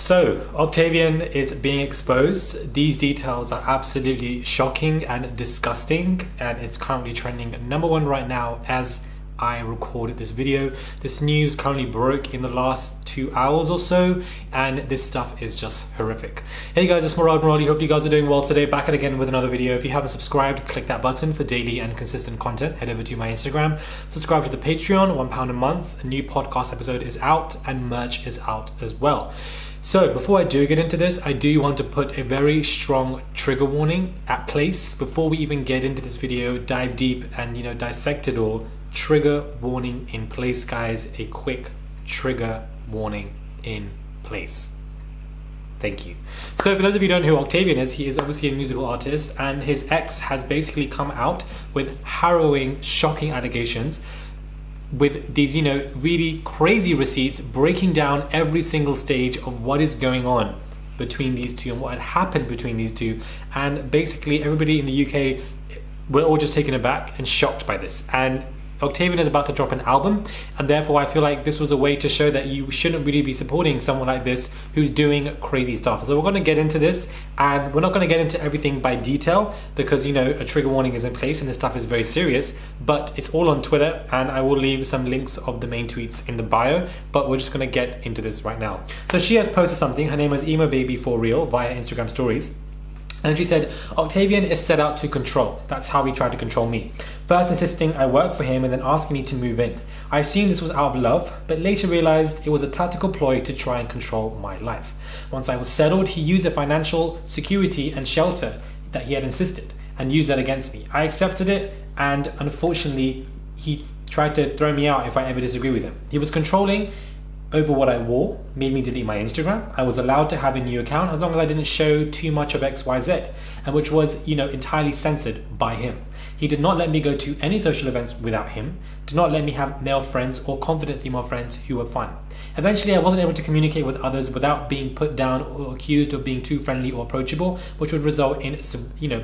So, Octavian is being exposed. These details are absolutely shocking and disgusting, and it's currently trending #1 right now as I recorded this video. This news currently broke in the last 2 hours or so, and this stuff is just horrific. Hey guys, it's Murad Murali. Hope you guys are doing well today. Back at again with another video. If you haven't subscribed, click that button for daily and consistent content. Head over to my Instagram, subscribe to the Patreon, £1 a month. A new podcast episode is out and merch is out as well. So before I do get into this, I do want to put a very strong trigger warning at place before we even get into this video, dive deep and dissect it all. Trigger warning in place, guys. A quick trigger warning in place. Thank you. So for those of you who don't know who Octavian is, he is obviously a musical artist, and his ex has basically come out with harrowing, shocking allegations with these, really crazy receipts breaking down every single stage of what is going on between these two and what had happened between these two. And basically everybody in the UK, we're all just taken aback and shocked by this. And Octavian is about to drop an album, and therefore I feel like this was a way to show that you shouldn't really be supporting someone like this who's doing crazy stuff. So we're going to get into this, and we're not going to get into everything by detail because a trigger warning is in place and this stuff is very serious, but it's all on Twitter, and I will leave some links of the main tweets in the bio, but we're just going to get into this right now. So she has posted something. Her name is Emo Baby for Real via Instagram stories. And she said, Octavian is set out to control. That's how he tried to control me. First insisting I work for him and then asking me to move in. I assumed this was out of love, but later realized it was a tactical ploy to try and control my life. Once I was settled, he used the financial security and shelter that he had insisted and used that against me. I accepted it, and unfortunately, he tried to throw me out if I ever disagree with him. He was controlling over what I wore, made me delete my Instagram. I was allowed to have a new account as long as I didn't show too much of XYZ, and which was, entirely censored by him. He did not let me go to any social events without him, did not let me have male friends or confident female friends who were fun. Eventually, I wasn't able to communicate with others without being put down or accused of being too friendly or approachable, which would result in,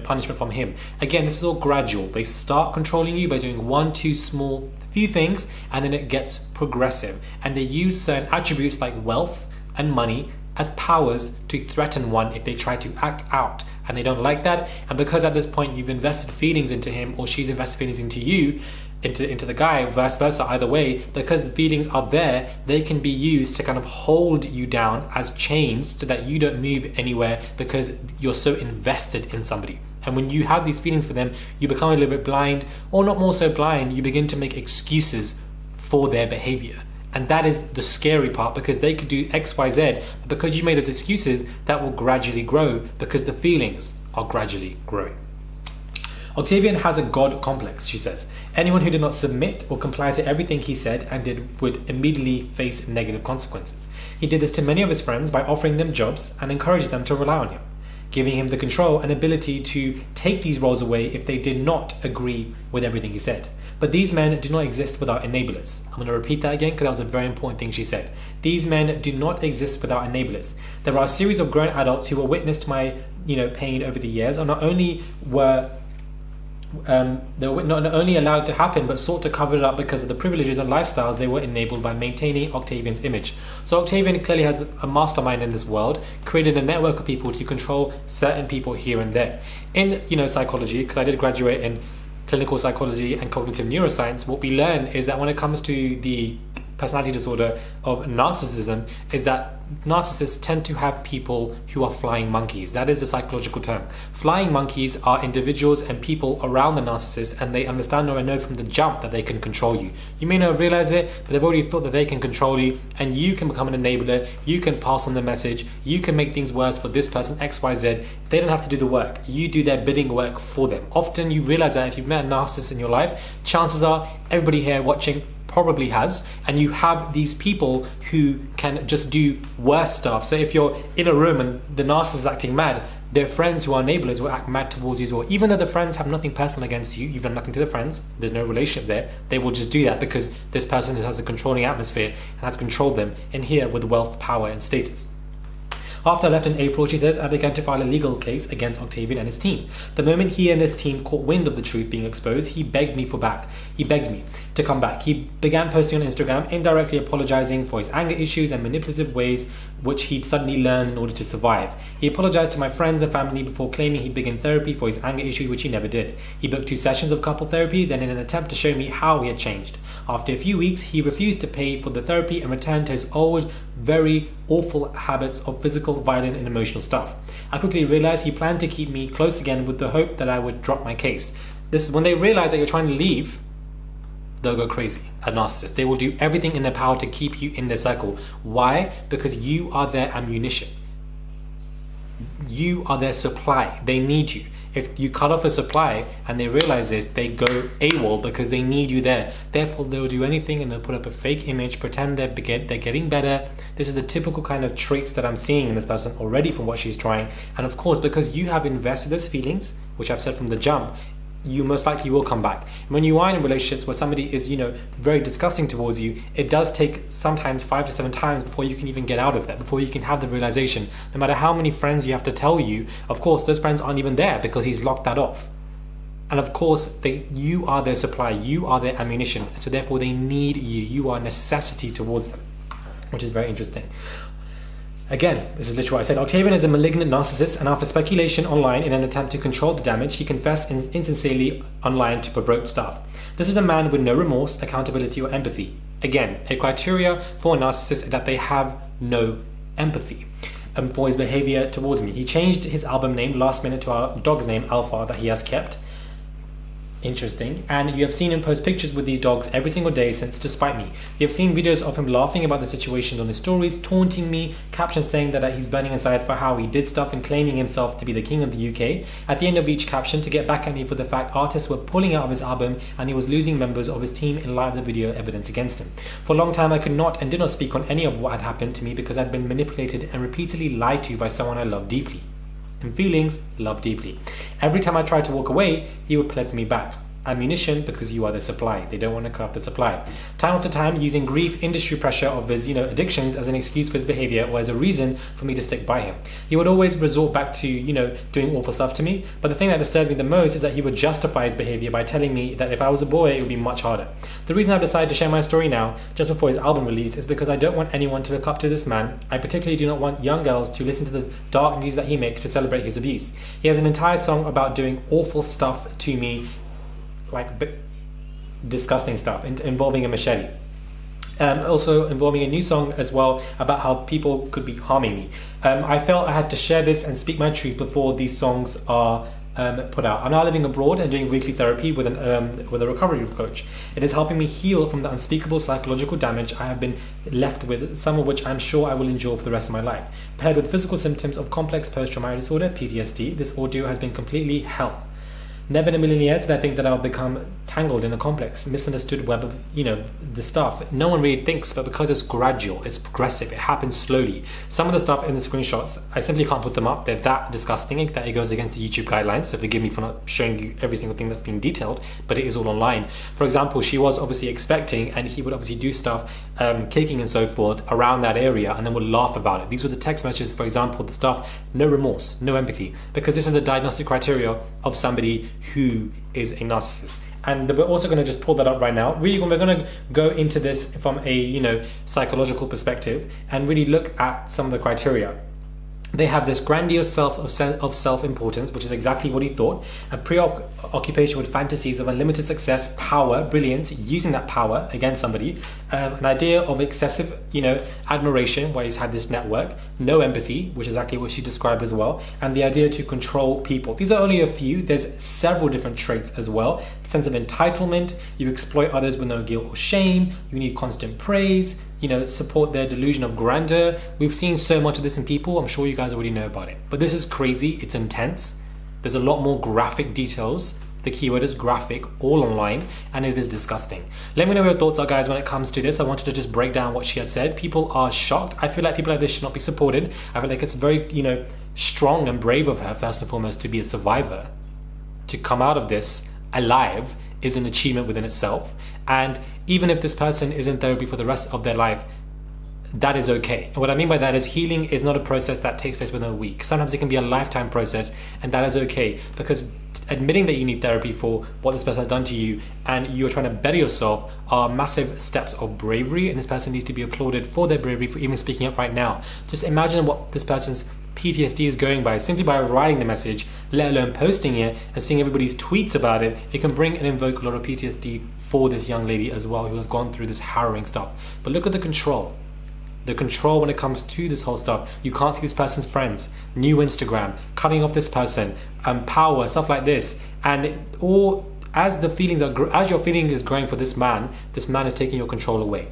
punishment from him. Again, this is all gradual. They start controlling you by doing one, two small, few things, and then it gets progressive. And they use certain attributes like wealth and money as powers to threaten one if they try to act out and they don't like that. And because at this point you've invested feelings into him, or she's invested feelings into you, into the guy, vice versa, either way, because the feelings are there, they can be used to kind of hold you down as chains so that you don't move anywhere because you're so invested in somebody. And when you have these feelings for them, you become a little bit blind, or not more so blind, you begin to make excuses for their behavior. And that is the scary part, because they could do X, Y, Z, but because you made those excuses, that will gradually grow because the feelings are gradually growing. Octavian has a God complex, she says. Anyone who did not submit or comply to everything he said and did would immediately face negative consequences. He did this to many of his friends by offering them jobs and encouraged them to rely on him, giving him the control and ability to take these roles away if they did not agree with everything he said. But these men do not exist without enablers. I'm going to repeat that again because that was a very important thing she said. These men do not exist without enablers. There are a series of grown adults who were witness to my pain over the years, and not only were they were not only allowed to happen, but sought to cover it up because of the privileges and lifestyles they were enabled by maintaining Octavian's image. So Octavian clearly has a mastermind in this world, created a network of people to control certain people here and there. In psychology, because I did graduate in clinical psychology and cognitive neuroscience, what we learn is that when it comes to the personality disorder of narcissism, is that narcissists tend to have people who are flying monkeys. That is the psychological term. Flying monkeys are individuals and people around the narcissist, and they understand or know from the jump that they can control you. You may not realize it, but they've already thought that they can control you, and you can become an enabler. You can pass on the message. You can make things worse for this person, XYZ. They don't have to do the work. You do their bidding work for them. Often you realize that if you've met a narcissist in your life, chances are everybody here watching probably has, and you have these people who can just do worse stuff. So if you're in a room and the narcissist is acting mad, their friends who are enablers will act mad towards you as well. Even though the friends have nothing personal against you, you've done nothing to the friends, there's no relationship there, they will just do that because this person has a controlling atmosphere and has controlled them in here with wealth, power and status. After I left in April, she says, I began to file a legal case against Octavian and his team. The moment he and his team caught wind of the truth being exposed, he begged me to come back. He began posting on Instagram, indirectly apologizing for his anger issues and manipulative ways which he'd suddenly learned in order to survive. He apologized to my friends and family before claiming he'd begin therapy for his anger issues, which he never did. He booked 2 sessions of couple therapy, then in an attempt to show me how he had changed. After a few weeks, he refused to pay for the therapy and returned to his old, very awful habits of physical, violent, and emotional stuff. I quickly realized he planned to keep me close again with the hope that I would drop my case. This is when they realize that you're trying to leave, they'll go crazy. A narcissist. They will do everything in their power to keep you in their circle. Why? Because you are their ammunition. You are their supply. They need you. If you cut off a supply and they realize this, they go AWOL because they need you there. Therefore, they'll do anything and they'll put up a fake image, pretend they're getting better. This is the typical kind of traits that I'm seeing in this person already from what she's trying. And of course, because you have invested those feelings, which I've said from the jump, you most likely will come back. When you are in relationships where somebody is, very disgusting towards you, it does take sometimes 5 to 7 times before you can even get out of that, before you can have the realization. No matter how many friends you have to tell you, of course, those friends aren't even there because he's locked that off. And of course, you are their supply, you are their ammunition. So therefore, they need you. You are a necessity towards them, which is very interesting. Again, this is literally what I said. Octavian is a malignant narcissist, and after speculation online in an attempt to control the damage, he confessed insincerely online to provoke staff. This is a man with no remorse, accountability, or empathy. Again, a criteria for a narcissist is that they have no empathy for his behavior towards me. He changed his album name last minute to our dog's name, Alpha, that he has kept. Interesting. And you have seen him post pictures with these dogs every single day since to spite me. You have seen videos of him laughing about the situations on his stories, taunting me, captions saying that he's burning inside for how he did stuff and claiming himself to be the king of the UK. At the end of each caption to get back at me for the fact artists were pulling out of his album and he was losing members of his team in light of the video evidence against him. For a long time I could not and did not speak on any of what had happened to me because I'd been manipulated and repeatedly lied to by someone I love deeply. And feelings, love deeply. Every time I tried to walk away, he would plead for me back. Ammunition, because you are the supply. They don't want to cut off the supply. Time after time, using grief, industry pressure of his, addictions as an excuse for his behavior or as a reason for me to stick by him. He would always resort back to, doing awful stuff to me. But the thing that disturbs me the most is that he would justify his behavior by telling me that if I was a boy, it would be much harder. The reason I've decided to share my story now, just before his album release, is because I don't want anyone to look up to this man. I particularly do not want young girls to listen to the dark music that he makes to celebrate his abuse. He has an entire song about doing awful stuff to me, like disgusting stuff involving a machete. Also involving a new song as well about how people could be harming me. I felt I had to share this and speak my truth before these songs are put out. I'm now living abroad and doing weekly therapy with a recovery coach. It is helping me heal from the unspeakable psychological damage I have been left with, some of which I'm sure I will endure for the rest of my life. Paired with physical symptoms of complex post-traumatic disorder, PTSD, this audio has been completely hell. Never in a million years did I think that I would become tangled in a complex, misunderstood web of, the stuff. No one really thinks, but because it's gradual, it's progressive, it happens slowly. Some of the stuff in the screenshots, I simply can't put them up. They're that disgusting that it goes against the YouTube guidelines. So forgive me for not showing you every single thing that's being detailed, but it is all online. For example, she was obviously expecting, and he would obviously do stuff, kicking and so forth around that area, and then would laugh about it. These were the text messages, for example, the stuff, no remorse, no empathy, because this is the diagnostic criteria of somebody who is a narcissist. And we're also going to just pull that up right now. Really, we're going to go into this from a psychological perspective and really look at some of the criteria. They have this grandiose self of self-importance, which is exactly what he thought. A preoccupation with fantasies of unlimited success, power, brilliance, using that power against somebody. An idea of excessive, admiration, where he's had this network. No empathy, which is exactly what she described as well. And the idea to control people. These are only a few. There's several different traits as well. Sense of entitlement. You exploit others with no guilt or shame. You need constant praise. Support their delusion of grandeur. We've seen so much of this in people. I'm sure you guys already know about it. But this is crazy. It's intense. There's a lot more graphic details. The keyword is graphic, all online, and it is disgusting. Let me know what your thoughts are, guys, when it comes to this. I wanted to just break down what she had said. People are shocked. I feel like people like this should not be supported. I feel like it's very, strong and brave of her, first and foremost, to be a survivor. To come out of this alive is an achievement within itself. And even if this person is in therapy for the rest of their life, that is okay. And what I mean by that is healing is not a process that takes place within a week. Sometimes it can be a lifetime process, and that is okay, because admitting that you need therapy for what this person has done to you and you're trying to better yourself are massive steps of bravery, and this person needs to be applauded for their bravery for even speaking up right now. Just imagine what this person's PTSD is going by simply by writing the message, let alone posting it and seeing everybody's tweets about it. It can bring and invoke a lot of PTSD for this young lady as well, who has gone through this harrowing stuff. But look at the control. The control when it comes to this whole stuff. You can't see this person's friends, new Instagram, cutting off this person, power, stuff like this. And all as the feelings are, as your feeling is growing for this man is taking your control away.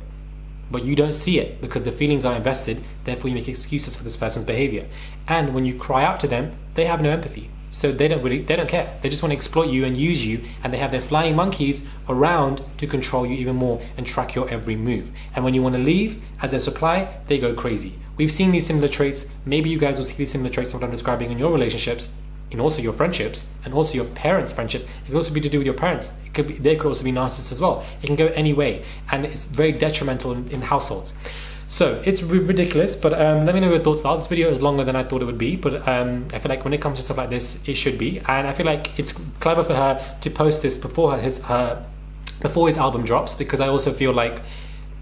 But you don't see it because the feelings are invested, therefore you make excuses for this person's behavior. And when you cry out to them, they have no empathy. So they don't care. They just want to exploit you and use you, and they have their flying monkeys around to control you even more and track your every move. And when you want to leave as their supply, they go crazy. We've seen these similar traits. Maybe you guys will see these similar traits of what I'm describing in your relationships, and also your friendships, and also your parents' friendship. It could also be to do with your parents. They could also be narcissists as well. It can go any way, and it's very detrimental in households. So it's ridiculous, but let me know your thoughts are. This video is longer than I thought it would be, but I feel like when it comes to stuff like this, it should be. And I feel like it's clever for her to post this before his album drops, because I also feel like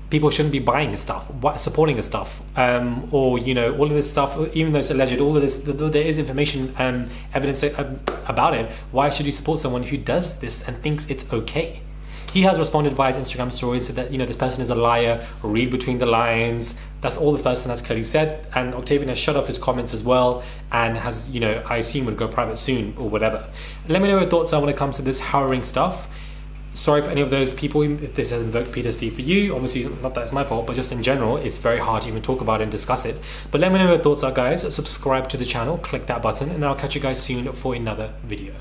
people shouldn't be buying his stuff, supporting his stuff, or all of this stuff, even though it's alleged, all of this, there is information and evidence about it. Why should you support someone who does this and thinks it's okay? He has responded via his Instagram stories that this person is a liar, read between the lines. That's all this person has clearly said. And Octavian has shut off his comments as well, and has, I assume would go private soon or whatever. Let me know your thoughts are when it comes to this harrowing stuff. Sorry for any of those people if this has invoked PTSD for you. Obviously, not that it's my fault, but just in general, it's very hard to even talk about it and discuss it. But let me know your thoughts are, guys. Subscribe to the channel, click that button, and I'll catch you guys soon for another video.